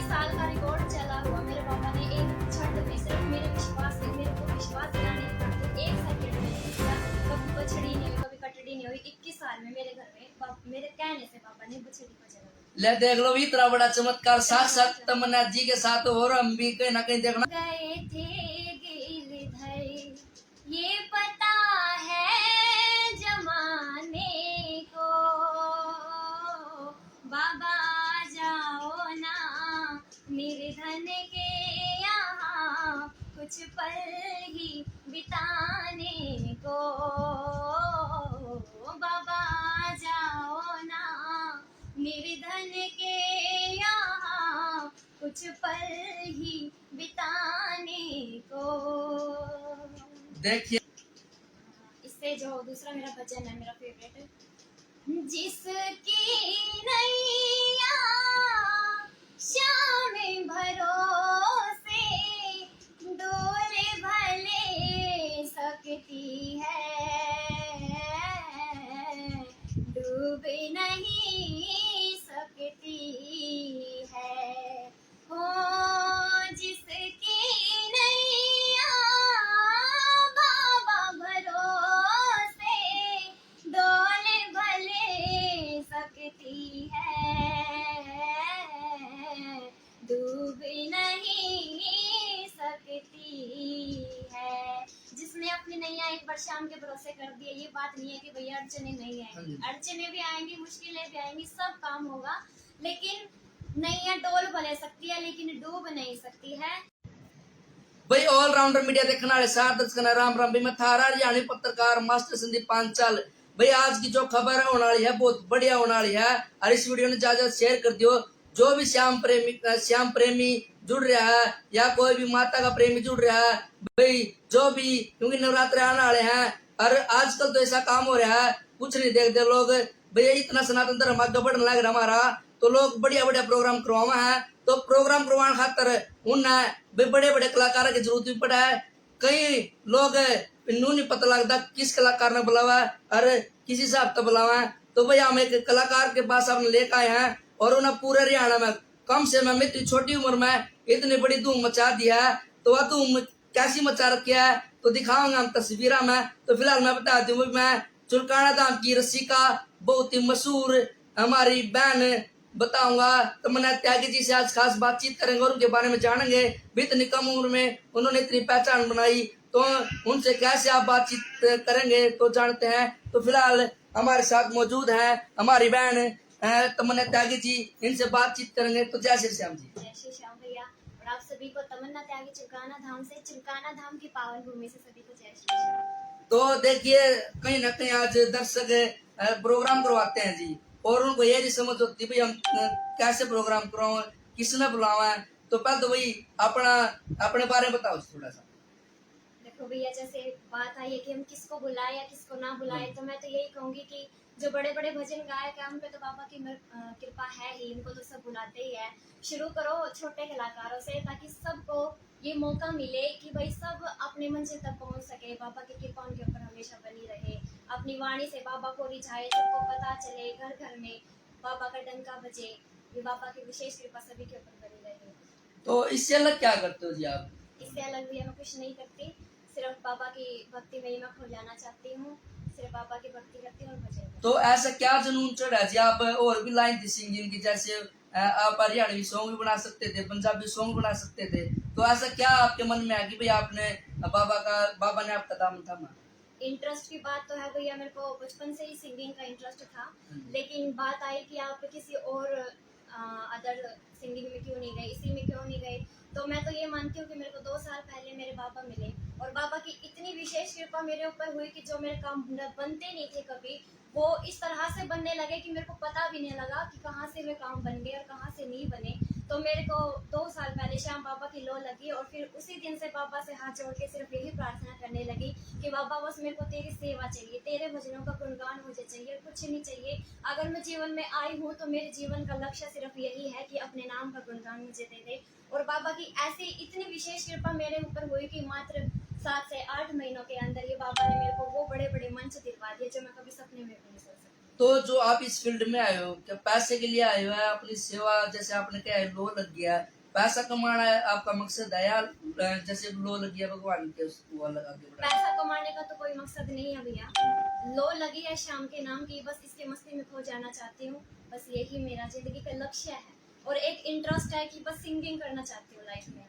साल का रिकॉर्ड चला हुआ मेरे पापा ने एक छठ में सिर्फ मेरे को विश्वास दिलाने के खातिर 1 सेकंड में कभी बछड़ी नहीं हुई, कभी कटड़ी नहीं हुई। 21 साल में मेरे घर में मेरे कहने से पापा ने बछड़ी को जन्म ले देख लो इतना बड़ा चमत्कार साक्षात तमन्ना जी के साथ और हम भी कहीं ना कहीं देखना गए थे गिरधर, ये पता है जमाने को, बाबा जाओ ना निर्धन के यहाँ कुछ पल ही बिताने को, बाबा जाओ ना निर्धन के यहाँ कुछ पल ही बिताने को। देखिए इससे जो दूसरा मेरा भजन है मेरा फेवरेट, जिसकी नैया श्याम भरोसे डोर भले सकती है, डूब नहीं सकती है, हो जिसकी नैया बाबा भरोसे डोल भले सकती है, डूब नहीं सकती है। जिसने अपनी नैया एक बार शाम के भरोसे कर दिया, ये बात नहीं है कि भैया अड़चने नहीं आएंगी, अड़चने भी आएंगी, मुश्किलें भी आएंगी, सब काम होगा, लेकिन नैया डोल भले सकती है लेकिन डूब नहीं सकती है। भाई ऑलराउंडर मीडिया देखने वाले सार दर्शक राम राम। भाई मैं थारा हरियाणी पत्रकार मास्टर संदीप पांचाल। भाई आज की जो खबर है होने वाली है बहुत बढ़िया होने वाली है और इस वीडियो ने ज्यादा शेयर कर दियो। जो भी श्याम प्रेमी जुड़ रहा है या कोई भी माता का प्रेमी जुड़ रहा है, भाई जो भी, क्योंकि नवरात्र आने वाले हैं और आजकल तो ऐसा काम हो रहा है कुछ नहीं देखते लोग। भैया इतना सनातन धर्म आगे बढ़ने लग रहा हमारा, तो लोग बढ़िया बढ़िया प्रोग्राम करवावा है, तो प्रोग्राम करवाने खातर उन्हें बड़े बड़े कलाकार की जरूरत भी पड़ा है। कई लोग इन्हों नहीं पता लगता किस कलाकार ने बुलावा और किस हिसाब से बुलावा है। तो भाई हम एक कलाकार के पास हमने लेकर आए हैं और उन्हें पूरे हरियाणा में कम से कम इतनी छोटी उम्र में इतनी बड़ी धूम मचा दिया है। तो वह धूम कैसी मचा रखी है तो दिखाऊंगा हम तस्वीर में। तो फिलहाल मैं बता दूं, मैं चुलकाना धाम की रसिका बहुत ही मशहूर हमारी बहन बताऊंगा तमन्ना त्यागी जी से आज खास बातचीत करेंगे और उनके बारे में जानेंगे। भी इतनी कम उम्र में उन्होंने इतनी पहचान बनाई, तो उनसे कैसे आप बातचीत करेंगे तो जानते हैं। तो फिलहाल हमारे साथ मौजूद है हमारी बहन तमन्ना त्यागी जी, इनसे बातचीत करेंगे। तो जय श्री श्याम जी। जय श्री श्याम भैया, और आप सभी को तमन्ना त्यागी चिल्काना धाम से, चिल्काना धाम की पावन भूमि से सभी को जय श्री श्याम। तो देखिए कहीं ना कहीं आज दर्शक प्रोग्राम करवाते हैं जी, और उनको ये नहीं समझ होती भाई हम कैसे प्रोग्राम करवाओ, किसने बुलावा है। तो पहले तो वही अपने बारे में बताओ थोड़ा सा। देखो भैया, जैसे बात आई है कि हम किसको बुलाए या किसको ना बुलाए, तो मैं तो यही कहूंगी कि जो बड़े बड़े भजन गायक है उन पे तो बाबा की कृपा है ही, उनको तो सब बुलाते ही है। शुरू करो छोटे कलाकारों से ताकि सबको ये मौका मिले कि भाई सब अपने मंजिल तक पहुंच सके, बाबा की कृपा उनके ऊपर हमेशा बनी रहे, अपनी वाणी से बाबा को रिझाए, सबको पता चले, घर घर में बाबा का डंका बजे, ये बाबा की विशेष कृपा सभी के ऊपर बनी रहे। तो इससे अलग क्या करते हो जी आप? इससे अलग भी मैं कुछ नहीं करती, सिर्फ बाबा की भक्ति में ही मैं खो जाना चाहती हूँ, सिर्फ बाबा की भक्ति करती हूँ और भजन। तो ऐसा क्या जुनून चढ़ा जी आप और भी लाइन थी सिंगिंग की, जैसे आप हरियाणवी सॉन्ग भी बना सकते थे, पंजाबी सॉन्ग बना सकते थे, तो ऐसा क्या आपके मन में है कि भाई आपने बाबा ने आपका दामन थामा? इंटरेस्ट की बात तो है भैया, मेरे को बचपन से ही सिंगिंग का इंटरेस्ट था, लेकिन बात आई कि आप किसी और अदर सिंगिंग में क्यों नहीं गए, इसी में क्यों नहीं गए। तो मैं तो ये मानती हूँ कि मेरे को 2 साल पहले मेरे बाबा मिले और बाबा की इतनी विशेष कृपा मेरे ऊपर हुई कि जो मेरे काम बनते नहीं थे कभी, वो इस तरह से बनने लगे कि मेरे को पता भी नहीं लगा कि कहाँ से वे काम बन गए और कहाँ से नहीं बने। तो मेरे को 2 साल पहले श्याम बाबा की लो लगी और फिर उसी दिन से बाबा से हाथ जोड़ के सिर्फ यही प्रार्थना करने लगी कि बाबा बस मेरे को तेरी सेवा चाहिए, तेरे भजनों का गुणगान मुझे चाहिए, कुछ नहीं चाहिए। अगर मैं जीवन में आई हूँ तो मेरे जीवन का लक्ष्य सिर्फ यही है कि अपने नाम का गुणगान मुझे दे दे। और बाबा की ऐसी इतनी विशेष कृपा मेरे ऊपर हुई कि मात्र 7 से 8 महीनों के अंदर ये बाबा ने मेरे को वो बड़े बड़े मंच दिलवा दिए जो मैं कभी सपने में भी नहीं सोच सकती। तो जो आप इस फील्ड में आए हो क्या पैसे के लिए आए हो, अपनी सेवा, जैसे आपने क्या लो लग गया, पैसा कमाना है आपका मकसद है, या जैसे लो लगी है भगवान के उसको अलग आगे बढ़ा? पैसा कमाने का तो कोई मकसद नहीं है भैया। लो लगी है शाम के नाम की, बस इसके मस्ती में खो जाना चाहती हूँ। बस यही मेरा जिंदगी का लक्ष्य है, और एक इंटरेस्ट है कि बस सिंगिंग करना चाहती हूँ लाइफ में।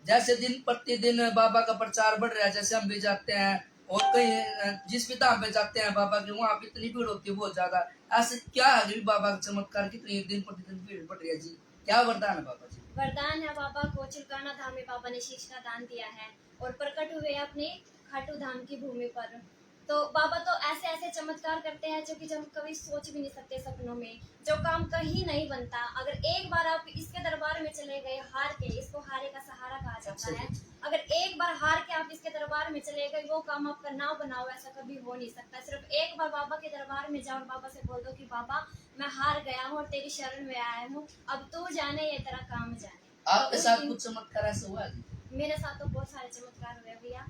जैसे दिन प्रतिदिन बाबा का प्रचार बढ़ रहा है, जैसे हम भी जाते हैं और कहीं जिस भी धाम पे जाते हैं बाबा के, वहाँ पे इतनी भीड़ होती है बहुत ज्यादा। ऐसे क्या है कि बाबा का चमत्कार कितनी दिन प्रतिदिन भीड़ बढ़ रही है जी, क्या वरदान है बाबा जी? वरदान है बाबा को, चिलकाना धाम में बाबा ने शीश का दान दिया है और प्रकट हुए अपने खाटू धाम की भूमि पर। तो बाबा तो ऐसे ऐसे चमत्कार करते हैं जो कि हम कभी सोच भी नहीं सकते सपनों में, जो काम कहीं नहीं बनता। अगर एक बार आप इसके दरबार में चले गए हार के, इसको हारे का सहारा कहा जाता है, अगर एक बार हार के आप इसके दरबार में चले गए, वो काम आपका ना बनाओ ऐसा कभी हो नहीं सकता। सिर्फ एक बार बाबा के दरबार में जाओ और बाबा से बोल दो कि बाबा मैं हार गया हूँ और तेरी शरण में आया हूँ, अब तू जाने ये तेरा काम जाने। आपके साथ कुछ चमत्कार ऐसा हुआ जी? मेरे साथ तो बहुत सारे चमत्कार हुए भैया।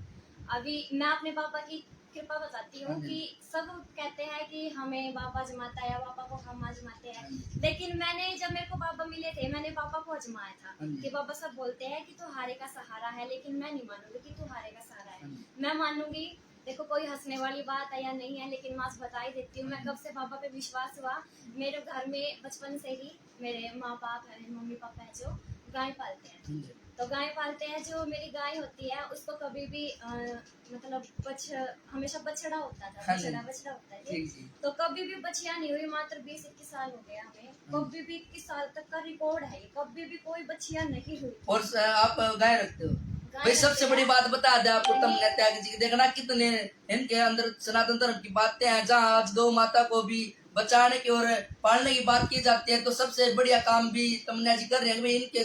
अभी मैं अपने बाबा की कृपा बताती हूँ कि सब कहते हैं कि हमें बाबा आजमाता है, बाबा को हम आजमाते हैं, लेकिन मैंने जब मेरे को बाबा मिले थे मैंने बाबा को आजमाया था कि बाबा सब बोलते हैं कि तू हारे का सहारा है, लेकिन मैं नहीं मानूंगी कि तू हारे का सहारा है। मैं मानूंगी, देखो कोई हंसने वाली बात है या नहीं है, लेकिन मैं बता ही देती हूँ मैं कब से बाबा पे विश्वास हुआ। मेरे घर में बचपन से ही मेरे माँ बाप है, मम्मी पापा है जो गाय पालते हैं, तो गाय पालते हैं। जो मेरी गाय होती है उसको कभी भी मतलब हमेशा बछड़ा होता था, बछड़ा होता है, तो कभी भी बछिया नहीं हुई। मात्र 20-21 साल हो गया हमें, कभी भी 21 साल तक का रिकॉर्ड है, कभी भी कोई बछिया नहीं हुई। और आप गाय रखते हो? भाई सबसे बड़ी बात बता दे आपको, तुमने त्याग जी देखना कितने इनके अंदर सनातन धर्म की बातें हैं, जहाँ आज गौ माता को भी बचाने की और पालने की बात की जाती है, तो सबसे बढ़िया काम भी तमन्ना जी कर रहे हैं। इनके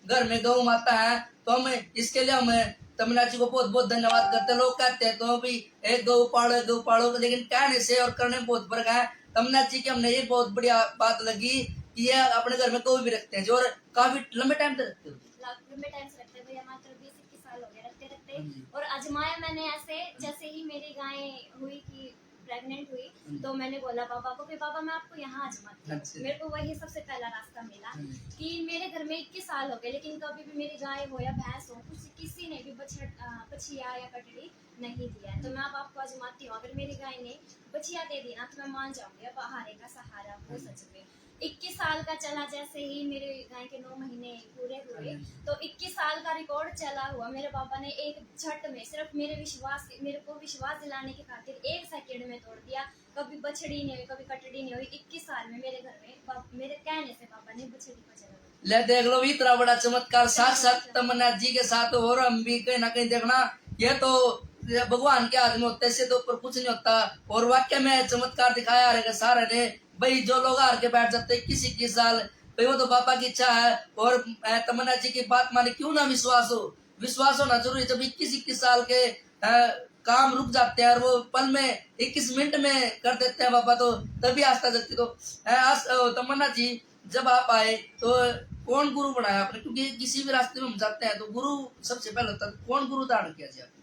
घर में गौ माता है, तो हम इसके लिए हम तमन्ना जी को बहुत बहुत धन्यवाद करते हैं। लोग कहते हैं तो भी एक गौ पालो, लेकिन कहने से और करने में बहुत फर्क है। तमन्ना जी की हमने ये बहुत बढ़िया बात लगी कि ये अपने घर में गौ भी रखते हैं, जो और काफी लंबे टाइम तक रखते हो। लंबे टाइम से रखते हैं भैया, मात्र 20-21 साल हो गए रखते और आजमाया मैंने ऐसे। जैसे ही मेरी गाय हुई कि प्रेग्नेंट हुई, तो मैंने बोला बाबा को कि बाबा मैं आपको यहाँ आजमाती हूँ। मेरे को वही सबसे पहला रास्ता मिला कि मेरे घर में 21 साल हो गए, लेकिन कभी भी मेरी गाय हो या भैंस हो, किसी ने भी बछिया या कटड़ी नहीं दिया है। तो मैं अब आपको आजमाती हूँ, अगर मेरी गाय ने बछिया दे दी ना तो मैं मान जाऊंगी अब हारे का सहारा हो सच में। 21 साल का चला, जैसे ही मेरे गाय के 9 महीने पूरे हुए, तो 21 साल का रिकॉर्ड चला हुआ। मेरे पापा ने एक झट में सिर्फ मेरे को विश्वास दिलाने की खातिर 1 सेकंड में तोड़ दिया। कभी बछड़ी नहीं हुई, कभी कटड़ी नहीं हुई। 21 साल में मेरे घर में मेरे कहने से पापा ने बछड़ी को जन्म। ले देख लो, इतना बड़ा चमत्कार साक्षात तमन्ना जी के साथ, और हम भी कहीं ना कहीं देखना, ये तो भगवान के हाथ में होते से तो ऊपर कुछ नहीं होता। और वाक्य में चमत्कार दिखाया रहेगा सारे ने। भाई जो लोग हार के बैठ जाते हैं किसी साल, भाई वो तो बाबा की इच्छा है, और तमन्ना जी की बात माने क्यों ना विश्वास होना जरूरी। जब 21 साल के काम रुक जाते हैं और वो पल में 21 मिनट में कर देते हैं बाबा, तो तभी आस्था जगती। तो तमन्ना जी जब आप आए तो कौन गुरु बनाया आपने? क्योंकि किसी भी रास्ते में हम जाते हैं तो गुरु सबसे पहले होता है, कौन गुरु धारण किया जी आपने?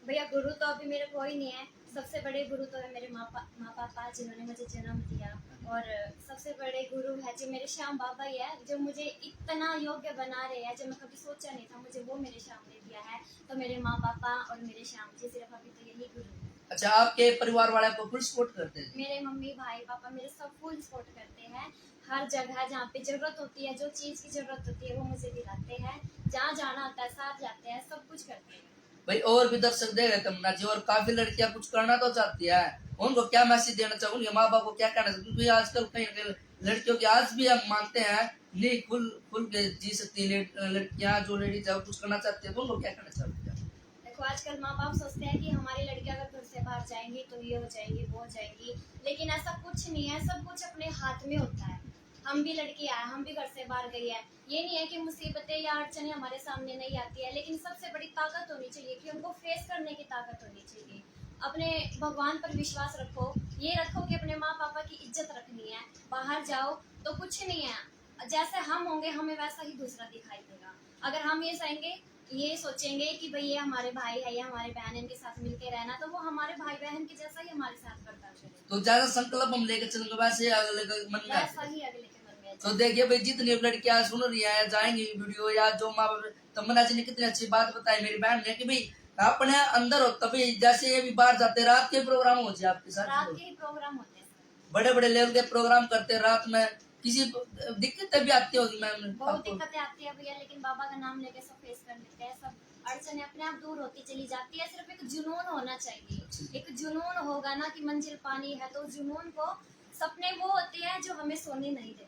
भैया गुरु तो अभी मेरे कोई नहीं है, सबसे बड़े गुरु तो है मेरे माँ पापा जिन्होंने मुझे जन्म दिया, और सबसे बड़े गुरु है जो मेरे श्याम बाबा ही है, जो मुझे इतना योग्य बना रहे हैं, जो मैं कभी सोचा नहीं था मुझे वो मेरे श्याम ने दिया है। तो मेरे माँ पापा और मेरे श्याम जी, सिर्फ अभी तो यही गुरु है। अच्छा, आपके परिवार वाले आपको फुल सपोर्ट करते हैं? मेरे मम्मी भाई पापा मेरे सब फुल सपोर्ट करते हैं। हर जगह जहाँ पे जरूरत होती है, जो चीज़ की जरूरत होती है वो मुझे दिलाते हैं। जहाँ जाना होता है साथ जाते हैं, सब कुछ करते हैं। भाई और भी दर्शक देख रहे तमन्ना जी, और काफी लड़कियां कुछ करना तो चाहती है, उनको क्या मैसेज देना चाहिए? उनके माँ बाप को क्या कहना चाहिए? क्योंकि आजकल कहीं लड़कियों की आज भी हम मानते हैं नहीं खुल के जी सकती लड़कियां, जो लेडीज कुछ करना चाहती है, तो उनको क्या कहना चाहिए? देखो आजकल माँ बाप सोचते हैं कि हमारी लड़कियां अगर घर से बाहर जाएंगी तो ये हो जाएंगी वो हो जाएंगी, लेकिन ऐसा कुछ नहीं है। सब कुछ अपने हाथ में होता है। हम भी लड़की है, हम भी घर से बाहर गई है। ये नहीं है कि मुसीबतें या अड़चनें हमारे सामने नहीं आती है, लेकिन सबसे बड़ी ताकत होनी चाहिए कि हमको फेस करने की ताकत होनी चाहिए। अपने भगवान पर विश्वास रखो, ये रखो कि अपने माँ पापा की इज्जत रखनी है। बाहर जाओ तो कुछ नहीं है, जैसे हम होंगे हमें वैसा ही दूसरा दिखाई देगा। अगर हम ये सोचेंगे कि भाई ये हमारे भाई है या हमारे बहन, इनके साथ मिलके रहना, तो वो हमारे भाई बहन के जैसा ही हमारे साथ बर्ताव करेंगे। तो ज्यादा संकल्प हम लेकर चलेंगे वैसे अगले मन में वैसा ही अगले के मन में रह तो जाए। देखिए भाई, जितनी लड़कियां सुन रही हैं जाएंगी वीडियो, या जो माँ बाप, तमन्ना जी ने कितनी अच्छी बात बताई मेरी बहन ने कि भाई अपने अंदर हो, तभी जैसे ये भी बाहर जाते रात के प्रोग्राम हो जाए आपके साथ, रात के ही प्रोग्राम होते हैं सर। बड़े बड़े लेवल के प्रोग्राम करते हैं रात में, किसी दिक्कतें भी आती होगी मैम बहुत आपको? दिक्कतें आती है भैया, लेकिन बाबा का नाम लेके सब फेस कर लेते हैं, सब अड़चने अपने आप दूर होती चली जाती है। सिर्फ एक जुनून होना चाहिए, एक जुनून होगा ना कि मंजिल पानी है, तो जुनून को सपने वो होते हैं जो हमें सोने नहीं देते।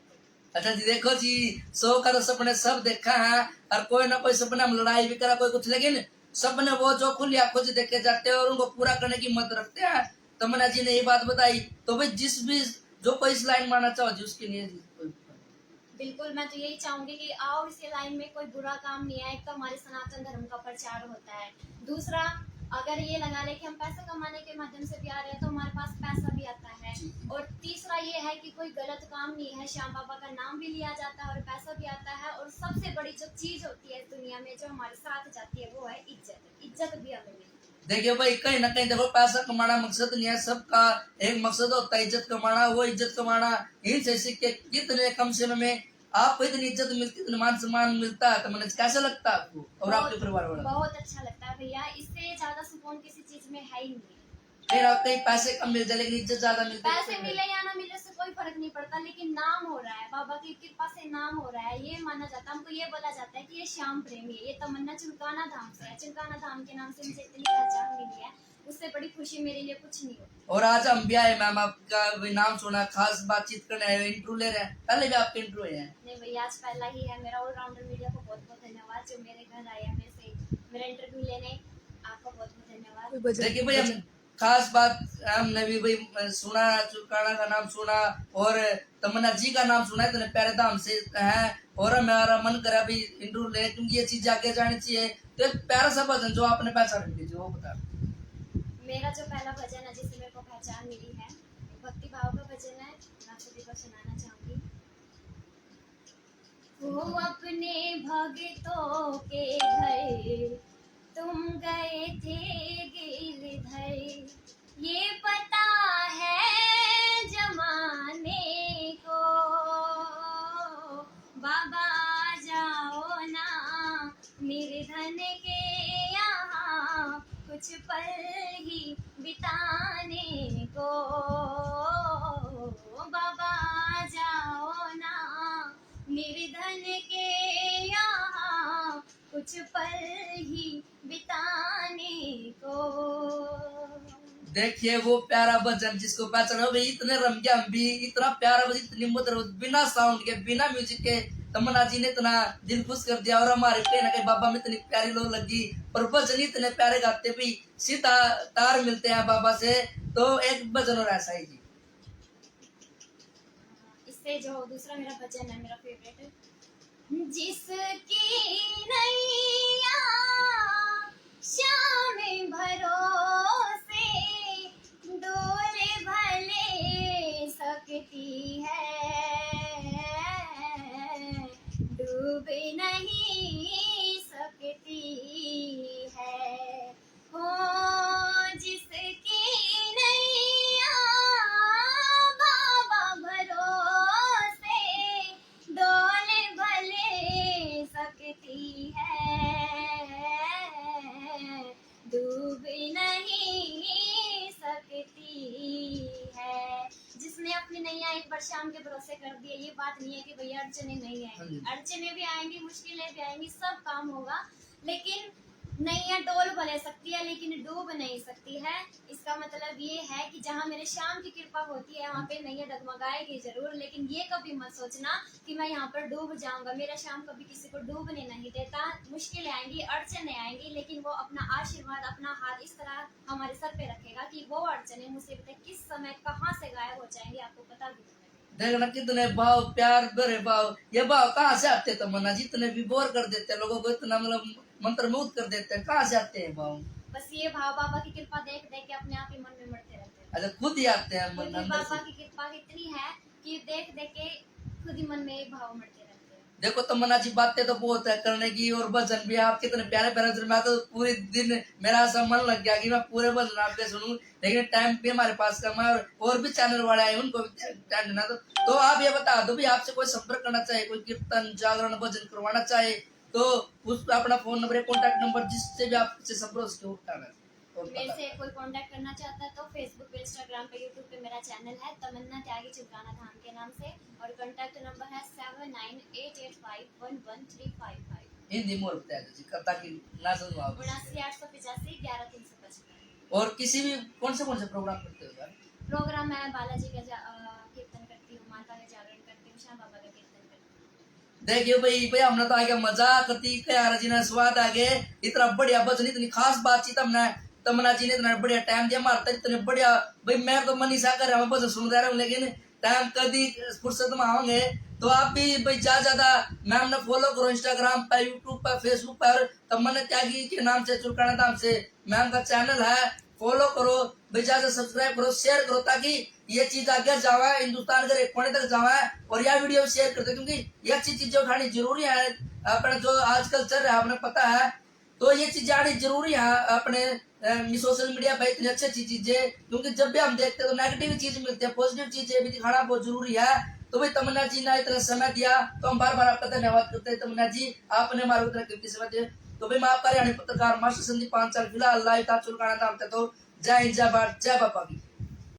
अच्छा जी, देखो जी, 100 का तो सपने सब देखा है, और कोई ना कोई सपने में लड़ाई भी करा कोई कुछ, लेकिन सपने वो जो खुली आंखों से देखे जाते हैं और उनको पूरा करने की हिम्मत रखते हैं। तमन्ना जी ने ये बात बताई, तो भाई जिस भी जो कोई इस लाइन मानना चाहो जी उसके लिए जी बिल्कुल, मैं तो यही चाहूंगी कि आओ इसी लाइन में, कोई बुरा काम नहीं है। एक तो हमारे सनातन धर्म का प्रचार होता है, दूसरा अगर ये लगा ले कि हम पैसा कमाने के माध्यम से भी आ रहे हैं तो हमारे पास पैसा भी आता है, और तीसरा ये है कि कोई गलत काम नहीं है, श्याम बाबा का नाम भी लिया जाता है और पैसा भी आता है, और सबसे बड़ी जो चीज होती है इस दुनिया में जो हमारे साथ जाती है वो है इज्जत। इज्जत भी हमें मिलती है। देखिए भाई, कहीं ना कहीं देखो, पैसा कमाना मकसद नहीं है, सबका एक मकसद होता है इज्जत कमाना। वो इज्जत कमाना इनसे सीख के कितने कम समय में आपको इतनी इज्जत मिलती, इतना मान सम्मान मिलता है, तो मैंने कैसा लगता है आपको और आपके परिवार वालों को? बहुत अच्छा लगता है भैया, इससे ज्यादा सुकून किसी चीज में है ही नहीं। फिर आप कहीं पैसे कम मिल जाए लेकिन इज्जत ज्यादा मिलती है, पैसे मिले या ना मिले से कोई फर्क नहीं पड़ता, लेकिन नाम हो रहा है, बाबा की कृपा से नाम हो रहा है, ये माना जाता है, हमको ये बोला जाता है कि ये श्याम प्रेमी है, ये तमन्ना चिल्काना धाम से है, चिल्काना धाम के नाम से मुझे इतनी पहचान मिली है, उससे बड़ी खुशी मेरे लिए कुछ नहीं होती। और आज हम भी आए मैम, आपका भी नाम सुना, खास बातचीत करने आए, इंटरव्यू ले रहे हैं, पहले भी आपके इंटरव्यू हैं? नहीं भैया, आज पहला ही है मेरा। ऑलराउंडर मीडिया को बहुत बहुत धन्यवाद जो मेरे घर आया, मेरे से मेरा इंटरव्यू लेने, आपका बहुत बहुत धन्यवाद। देखिए भाई, हम खास बात हमने भी भाई सुना, चुकाना का नाम सुना और तमन्ना जी का नाम सुना, इतने प्यारे धाम से है, और हमारा मन करा भी इंटरव्यू ले, क्योंकि ये चीज आगे जानी चाहिए। तो एक प्यारा सा भजन जो आपने पहचान लीजिए वो बता। मेरा जो पहला भजन है जिससे मेरे को पहचान मिली है, भक्ति भाव का भजन है, मैं सभी को सुनाना चाहूंगी। वो अपने भक्तों के घर तुम गए थे गिरधर, ये पता है जमाने को, बाबा जाओ ना निर्धन के यहाँ कुछ पल ही बिताने को, बाबा जाओ ना निर्धन के यहाँ कुछ पल ही बिताने को। देखिए वो प्यारा भजन जिसको पहचाना भाई, इतने रम गया हम भी, इतना प्यारा भजन, इतनी मधुर, बिना साउंड के, बिना म्यूजिक के तमन्ना जी ने इतना दिल खुश कर दिया। और हमारे कहीं ना कहीं बाबा में इतनी प्यारी लो लगी, और भजन इतने प्यारे गाते भी, सीधा तार मिलते हैं बाबा से। तो एक भजन और ऐसा ही जी, इससे जो दूसरा मेरा भजन है मेरा फेवरेट, जिसकी नैया श्याम भरोसे डोले भले सकती है, डूब नहीं सकती है, हो जिसकी नैया बाबा भरोसे डोले भले सकती है, डूब नहीं सकती है। जिसने अपनी नैया एक बार शाम के भरोसे कर दी है, ये बात नहीं है कि भैया अड़चने नहीं आएंगी, अड़चने भी आएंगी, मुश्किलें भी आएंगी, सब काम होगा, लेकिन नैया डोल भले सकती है लेकिन डूब नहीं सकती है। इसका मतलब ये है कि जहाँ मेरे श्याम की कृपा होती है वहाँ पे नैया डगमगाएगी जरूर, लेकिन ये कभी मत सोचना कि मैं यहाँ पर डूब जाऊंगा। मेरा श्याम कभी किसी को डूबने नहीं देता। मुश्किलें आएंगी, अड़चने आएंगी, लेकिन वो अपना आशीर्वाद, अपना हाथ इस तरह हमारे सर पे रखेगा कि वो अड़चने, मुसीबतें किस समय कहाँ से गायब हो जाएंगी आपको पता भी नहीं। देखना कितने भाव, प्यार भरे भाव, ये भाव कहाँ से आते तमन्ना जी? इतने विभोर कर देते हैं लोगों को, इतना मतलब मंत्रमुग्ध कर देते हैं, कहाँ से आते हैं भाव? बस ये भाव बाबा की कृपा देख देख के अपने आप ही मन में मरते रहते हैं। अच्छा, खुद ही आते हैं मन क्योंकि अंदर बाबा से? की कृपा इतनी है कि देख देख के खुद ही मन में ये भाव मरते रहते हैं। देखो तमन्ना जी बातें तो बहुत है करने की, और भजन भी आप कितने प्यारे प्यारे, मैं तो पूरे दिन मेरा ऐसा मन लग गया कि मैं पूरे भजन आपके सुनूं, लेकिन टाइम भी हमारे पास कम है, और भी चैनल वाले आए उनको भी टाइम देना। तो आप ये बता दो भी आपसे कोई संपर्क करना चाहे, कोई कीर्तन जागरण भजन करवाना चाहे, तो उस अपना फोन नंबर, कॉन्टैक्ट नंबर, जिससे भी आपसे संपर्क उठाना है। मेरे से कोई कांटेक्ट करना चाहता है तो फेसबुक पे, इंस्टाग्राम पे, यूट्यूब पे मेरा चैनल है तमन्ना त्यागी चिल्काना धाम के नाम से, और कांटेक्ट नंबर है 7988511355। हिंदी मोर बताया जी करता कि ना सुनो आप 798885 और किसी भी कौन से प्रोग्राम करते हो यार? प्रोग्राम मैं बालाजी का कीर्तन करती हूँ, माता का जागरण करती हूँ, श्याम बाबा का कीर्तन करती हूँ। देखियो भाई हमने तो आगे मजा करती यार जी ने स्वाद आगे इतना बढ़िया भजन, इतनी खास बातचीत हमने तमन्ना जी ने इतना बढ़िया टाइम दिया हमारे तक, इतने बढ़िया भाई मैं तो मनीषा कर रहा हूँ भजन सुन रहा हूँ, लेकिन टाइम कभी फुर्सत में आओगे तो आप भी भाई ज्यादा मैम ने फॉलो करो इंस्टाग्राम पर, यूट्यूब पर, फेसबुक पर, तमन्ना त्यागी के नाम से, चुलकाना धाम से मैम का चैनल है, फॉलो करो भाई, ज्यादा सब्सक्राइब करो, शेयर करो, ताकि ये चीज आगे जावा, हिंदुस्तान के एक कोने तक जावा, और यह वीडियो शेयर करते, क्योंकि ये अच्छी चीजें उठानी जरूरी है। अपना जो आजकल चल रहा है आपने पता है, तो ये चीजें आनी जरूरी है अपने सोशल मीडिया पर, इतनी अच्छी अच्छी चीजें, क्योंकि जब भी हम देखते हैं तो नेगेटिव चीज मिलती है, पॉजिटिव चीजें भी दिखाना बहुत जरूरी है। तो भाई तमन्ना जी ने इतना समय दिया तो हम बार बार आपका धन्यवाद करते हैं तमन्ना जी, आपने हमारे इतना कीमती समय दिया। तो भाई मैं आपका पत्रकार मास्टर संदीप पांचाल फिलहाल लाइव था चुलकाना धाम, तो जय हिंद, जय भारत, जय बाबा की।